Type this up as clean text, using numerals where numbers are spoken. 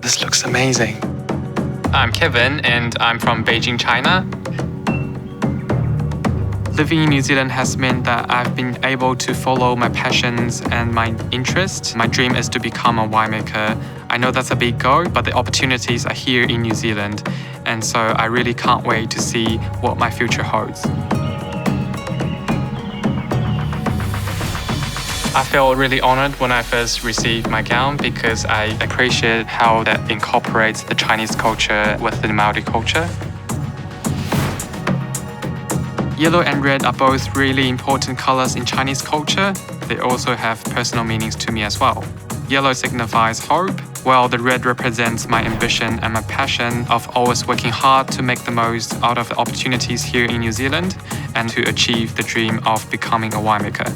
This looks amazing. I'm Kevin and I'm from Beijing, China. Living in New Zealand has meant that I've been able to follow my passions and my interests. My dream is to become a winemaker. I know that's a big goal, but the opportunities are here in New Zealand. And so I really can't wait to see what my future holds. I feel really honored when I first received my gown because I appreciate how that incorporates the Chinese culture with the Maori culture. Yellow and red are both really important colors in Chinese culture. They also have personal meanings to me as well. Yellow signifies hope, while the red represents my ambition and my passion of always working hard to make the most out of the opportunities here in New Zealand and to achieve the dream of becoming a winemaker.